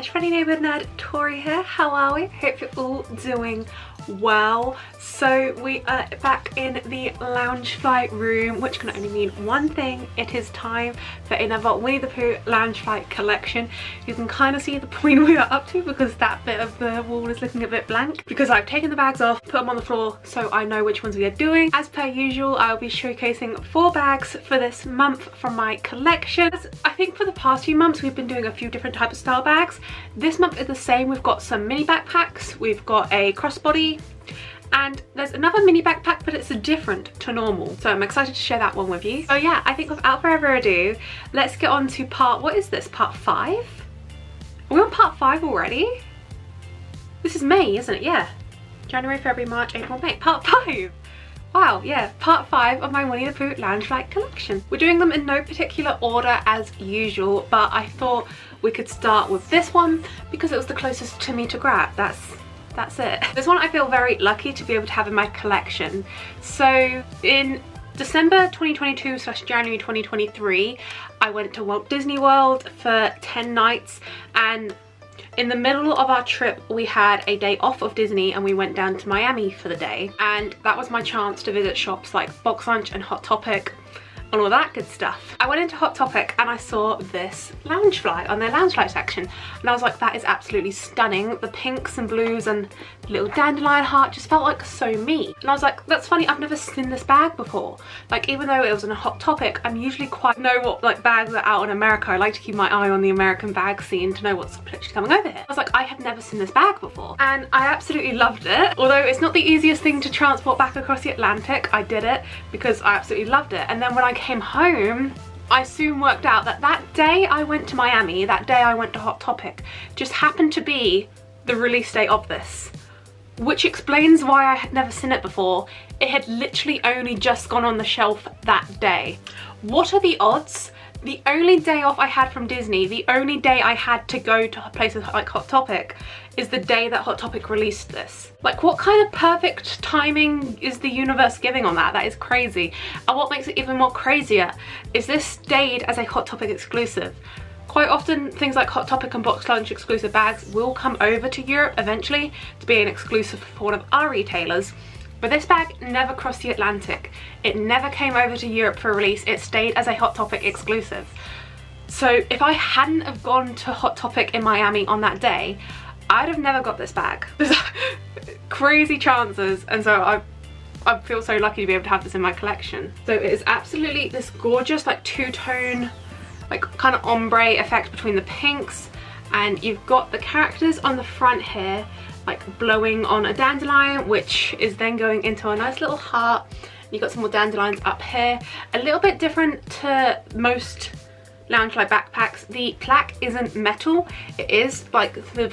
it's friendly neighbour nerd Tori here. How are we? Hope you're all doing well. So we are back in the Loungefly room, which can only mean one thing. It is time for another Winnie the Pooh Loungefly collection. You can kind of see the point we are up to because that bit of the wall is looking a bit blank because I've taken the bags off, put them on the floor so I know which ones we are doing. As per usual, I'll be showcasing 4 bags for this month from my collection. I think for the past few months we've been doing a few different types of style bags. This month is the same. We've got some mini backpacks, we've got a crossbody, and there's another mini backpack, but it's different to normal. So I'm excited to share that one with you. So yeah, I think without further ado, let's get on to what is this, part 5? Are we on part 5 already? This is May, isn't it? Yeah. January, February, March, April, May. Part 5! Wow, yeah, part 5 of my Winnie the Pooh Loungefly collection. We're doing them in no particular order as usual, but I thought we could start with this one because it was the closest to me to grab. That's it. This one I feel very lucky to be able to have in my collection. So in December 2022 / January 2023, I went to Walt Disney World for 10 nights, and in the middle of our trip we had a day off of Disney and we went down to Miami for the day, and that was my chance to visit shops like Box Lunch and Hot Topic and all that good stuff. I went into Hot Topic and I saw this Loungefly on their Loungefly section, and I was like, that is absolutely stunning. The pinks and blues and the little dandelion heart just felt like so me. And I was like, that's funny, I've never seen this bag before. Like, even though it was in a Hot Topic, I'm usually quite know what like bags are out in America. I like to keep my eye on the American bag scene to know what's potentially coming over here. I was like, I have never seen this bag before, and I absolutely loved it. Although it's not the easiest thing to transport back across the Atlantic, I did it because I absolutely loved it. And then when I came home, I soon worked out that that day I went to Miami, that day I went to Hot Topic, just happened to be the release date of this, which explains why I had never seen it before. It had literally only just gone on the shelf that day. What are the odds? The only day off I had from Disney, the only day I had to go to places like Hot Topic, is the day that Hot Topic released this. Like, what kind of perfect timing is the universe giving on that? That is crazy. And what makes it even more crazier is this stayed as a Hot Topic exclusive. Quite often things like Hot Topic and Box Lunch exclusive bags will come over to Europe eventually to be an exclusive for one of our retailers. But this bag never crossed the Atlantic. It never came over to Europe for release. It stayed as a Hot Topic exclusive. So if I hadn't have gone to Hot Topic in Miami on that day, I'd have never got this bag. There's crazy chances, and so I feel so lucky to be able to have this in my collection. So it is absolutely this gorgeous like two-tone, like kind of ombre effect between the pinks, and you've got the characters on the front here like blowing on a dandelion, which is then going into a nice little heart. You've got some more dandelions up here. A little bit different to most Loungefly backpacks, the plaque isn't metal. It is like the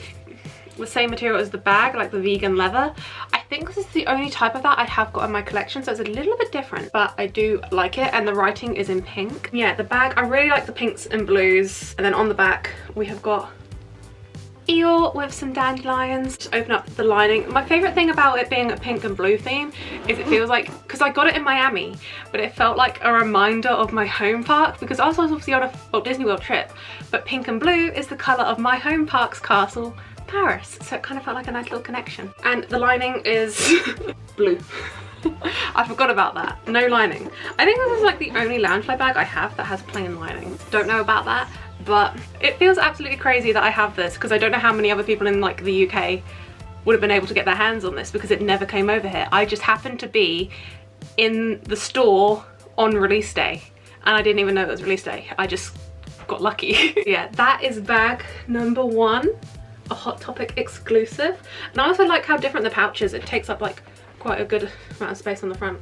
same material as the bag, like the vegan leather. I think this is the only type of that I have got in my collection, so it's a little bit different, but I do like it, and the writing is in pink. Yeah, the bag, I really like the pinks and blues, and then on the back we have got Eeyore with some dandelions. Just open up the lining. My favourite thing about it being a pink and blue theme is it feels like, because I got it in Miami, but it felt like a reminder of my home park, because I was obviously on a Walt Disney World trip, but pink and blue is the colour of my home park's castle, Paris, so it kind of felt like a nice little connection. And the lining is blue. I forgot about that. No lining. I think this is like the only Loungefly bag I have that has plain lining. Don't know about that, but it feels absolutely crazy that I have this, because I don't know how many other people in like the UK would have been able to get their hands on this because it never came over here. I just happened to be in the store on release day and I didn't even know it was release day. I just got lucky. Yeah, that is bag number 1, a Hot Topic exclusive. And I also like how different the pouch is. It takes up like quite a good amount of space on the front.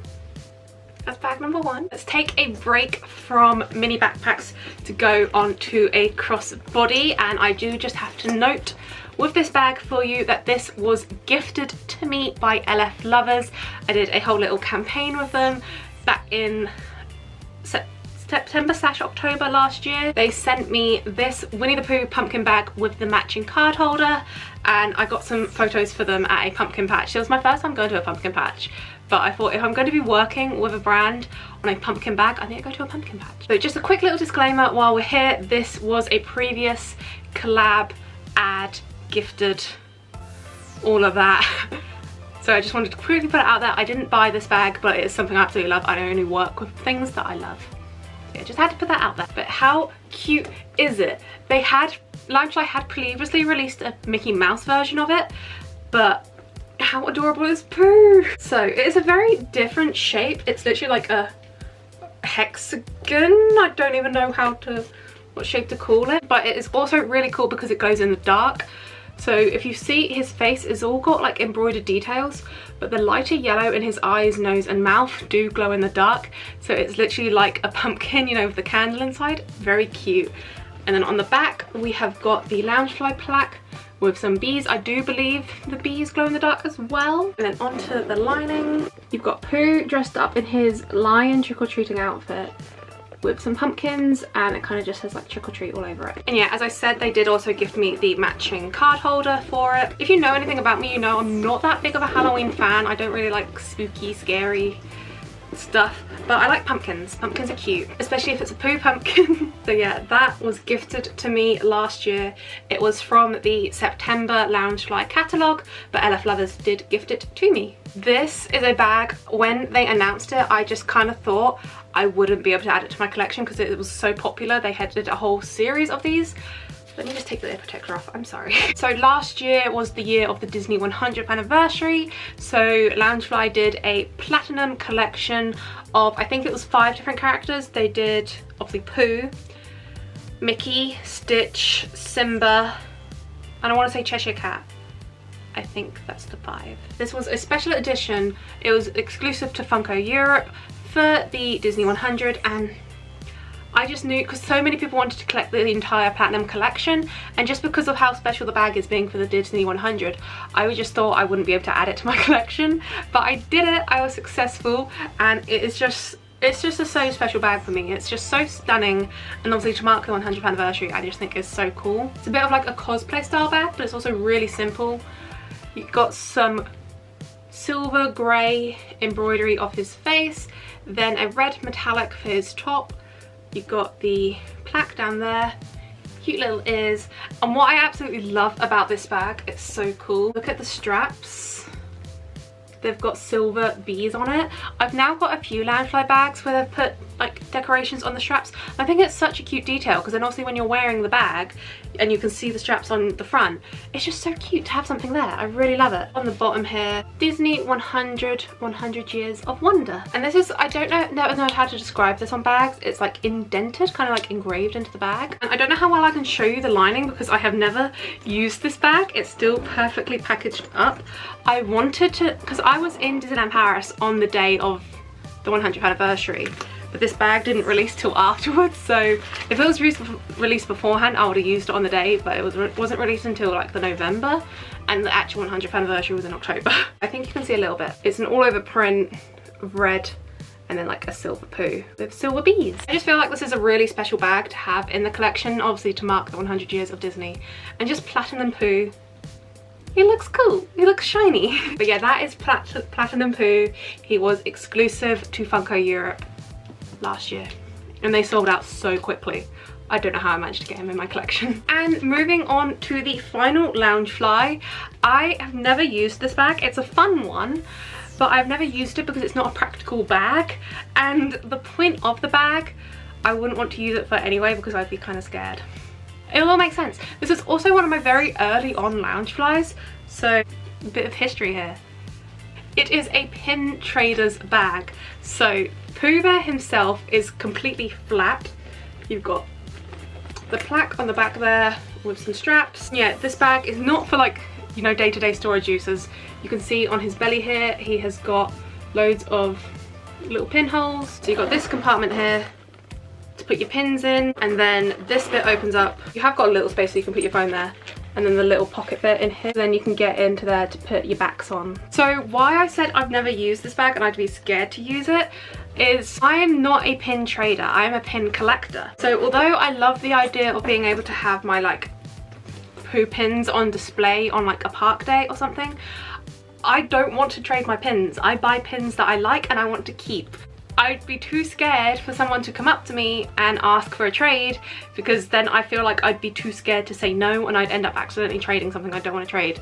That's bag number 1. Let's take a break from mini backpacks to go on to a crossbody, and I do just have to note with this bag for you that this was gifted to me by LF Lovers. I did a whole little campaign with them back in September / October last year. They sent me this Winnie the Pooh pumpkin bag with the matching card holder, and I got some photos for them at a pumpkin patch. It was my first time going to a pumpkin patch, but I thought if I'm going to be working with a brand on a pumpkin bag, I need to go to a pumpkin patch. So just a quick little disclaimer while we're here, this was a previous collab ad, gifted, all of that. So I just wanted to quickly put it out there. I didn't buy this bag, but it's something I absolutely love. I only work with things that I love. So yeah, just had to put that out there. But how cute is it? Loungefly had previously released a Mickey Mouse version of it, but how adorable is Pooh? So it is a very different shape. It's literally like a hexagon. I don't even know what shape to call it, but it is also really cool because it glows in the dark. So if you see, his face is all got like embroidered details, but the lighter yellow in his eyes, nose and mouth do glow in the dark. So it's literally like a pumpkin, you know, with the candle inside. Very cute. And then on the back we have got the Loungefly plaque with some bees. I do believe the bees glow in the dark as well. And then onto the lining, you've got Pooh dressed up in his lion trick-or-treating outfit with some pumpkins, and it kind of just says like trick or treat all over it. And yeah, as I said, they did also gift me the matching card holder for it. If you know anything about me, you know I'm not that big of a Halloween fan. I don't really like spooky, scary stuff, but I like pumpkins. Pumpkins are cute, especially if it's a Pooh pumpkin. So yeah, that was gifted to me last year. It was from the September Loungefly catalogue, but LF Lovers did gift it to me. This is a bag. When they announced it, I just kind of thought I wouldn't be able to add it to my collection because it was so popular. They had did a whole series of these. Let me just take the ear protector off, I'm sorry. So last year was the year of the Disney 100th anniversary. So Loungefly did a platinum collection of, I think it was 5 different characters. They did obviously Pooh, Mickey, Stitch, Simba, and I want to say Cheshire Cat. I think that's the 5. This was a special edition. It was exclusive to Funko Europe for the Disney 100, and I just knew, because so many people wanted to collect the entire platinum collection, and just because of how special the bag is being for the Disney 100, I just thought I wouldn't be able to add it to my collection, but I did it. I was successful, and it's just a so special bag for me. It's just so stunning, and obviously to mark the 100th anniversary, I just think it's so cool. It's a bit of like a cosplay style bag, but it's also really simple. You've got some silver grey embroidery of his face, then a red metallic for his top. You've got the plaque down there, cute little ears, and what I absolutely love about this bag, it's so cool. Look at the straps. They've got silver bees on it. I've now got a few Loungefly bags where they've put like decorations on the straps. I think it's such a cute detail, because then obviously when you're wearing the bag and you can see the straps on the front, it's just so cute to have something there. I really love it. On the bottom here, Disney 100 Years of Wonder. And this is, I don't know how to describe this on bags. It's like indented, kind of like engraved into the bag. And I don't know how well I can show you the lining because I have never used this bag. It's still perfectly packaged up. I wanted to, because I was in Disneyland Paris on the day of the 100th anniversary, but this bag didn't release till afterwards. So if it was released beforehand, I would have used it on the day, but it wasn't released until like the November, and the actual 100th anniversary was in October. I think you can see a little bit. It's an all over print of red and then like a silver Pooh with silver bees. I just feel like this is a really special bag to have in the collection, obviously to mark the 100 years of Disney, and just Platinum Pooh. He looks cool, he looks shiny. But yeah, that is Platinum Pooh. He was exclusive to Funko Europe last year, and they sold out so quickly. I don't know how I managed to get him in my collection. And moving on to the final Loungefly. I have never used this bag. It's a fun one, but I've never used it because it's not a practical bag. And the point of the bag, I wouldn't want to use it for anyway because I'd be kind of scared. It all makes sense. This is also one of my very early on Loungeflies, so a bit of history here. It is a pin trader's bag. So Pooh Bear himself is completely flat. You've got the plaque on the back there with some straps. Yeah, this bag is not for like, you know, day-to-day storage uses. You can see on his belly here, he has got loads of little pinholes. So you've got this compartment here to put your pins in, and then this bit opens up. You have got a little space so you can put your phone there, and then the little pocket bit in here, then you can get into there to put your backs on. So why I said I've never used this bag and I'd be scared to use it is I am not a pin trader, I am a pin collector. So although I love the idea of being able to have my like Pooh pins on display on like a park day or something, I don't want to trade my pins. I buy pins that I like and I want to keep. I'd be too scared for someone to come up to me and ask for a trade, because then I feel like I'd be too scared to say no and I'd end up accidentally trading something I don't want to trade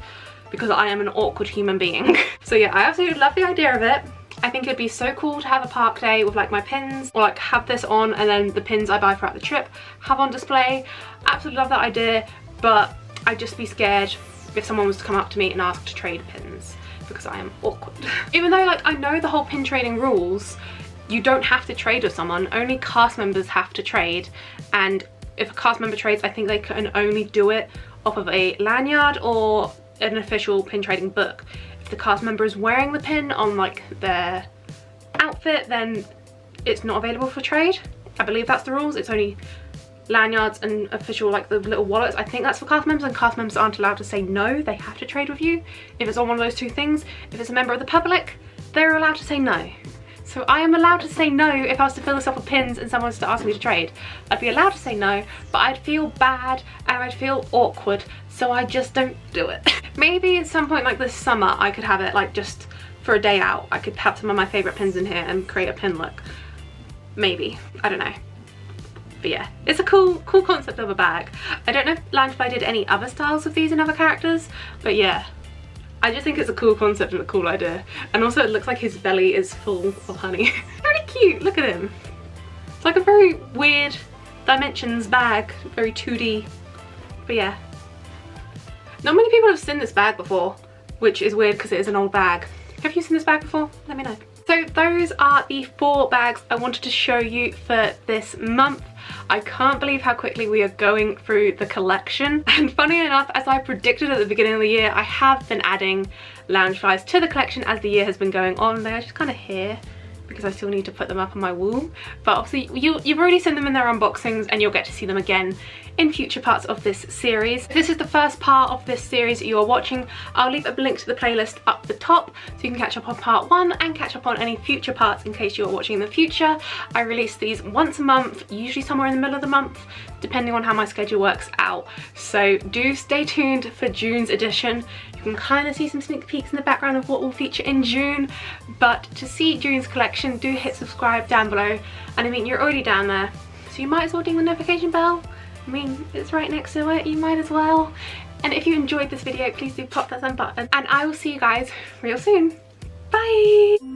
because I am an awkward human being. So yeah, I absolutely love the idea of it. I think it'd be so cool to have a park day with like my pins, or like have this on and then the pins I buy throughout the trip have on display. Absolutely love that idea, but I'd just be scared if someone was to come up to me and ask to trade pins because I am awkward. Even though like I know the whole pin trading rules, you don't have to trade with someone, only cast members have to trade, and if a cast member trades, I think they can only do it off of a lanyard or an official pin trading book. If the cast member is wearing the pin on like their outfit, then it's not available for trade. I believe that's the rules. It's only lanyards and official like the little wallets. I think that's for cast members, and cast members aren't allowed to say no. They have to trade with you if it's on one of those two things. If it's a member of the public, they're allowed to say no. So I am allowed to say no if I was to fill this up with pins and someone was to ask me to trade. I'd be allowed to say no, but I'd feel bad and I'd feel awkward, so I just don't do it. Maybe at some point like this summer I could have it like just for a day out. I could have some of my favourite pins in here and create a pin look. Maybe, I don't know. But yeah, it's a cool concept of a bag. I don't know if Loungefly did any other styles of these in other characters, but yeah. I just think it's a cool concept and a cool idea. And also it looks like his belly is full of honey. Really cute, look at him. It's like a very weird dimensions bag, very 2D, but yeah. Not many people have seen this bag before, which is weird because it is an old bag. Have you seen this bag before? Let me know. So those are the 4 bags I wanted to show you for this month. I can't believe how quickly we are going through the collection. And funny enough, as I predicted at the beginning of the year, I have been adding Loungeflies to the collection as the year has been going on. They are just kind of here because I still need to put them up on my wall. But obviously you've already seen them in their unboxings and you'll get to see them again in future parts of this series. If this is the first part of this series that you are watching, I'll leave a link to the playlist up the top so you can catch up on part 1 and catch up on any future parts in case you are watching in the future. I release these once a month, usually somewhere in the middle of the month, depending on how my schedule works out. So do stay tuned for June's edition. You can kind of see some sneak peeks in the background of what will feature in June, but to see June's collection, do hit subscribe down below. And I mean, you're already down there, so you might as well ding the notification bell. I mean, it's right next to it, you might as well. And if you enjoyed this video, please do pop that thumb button, and I will see you guys real soon. Bye!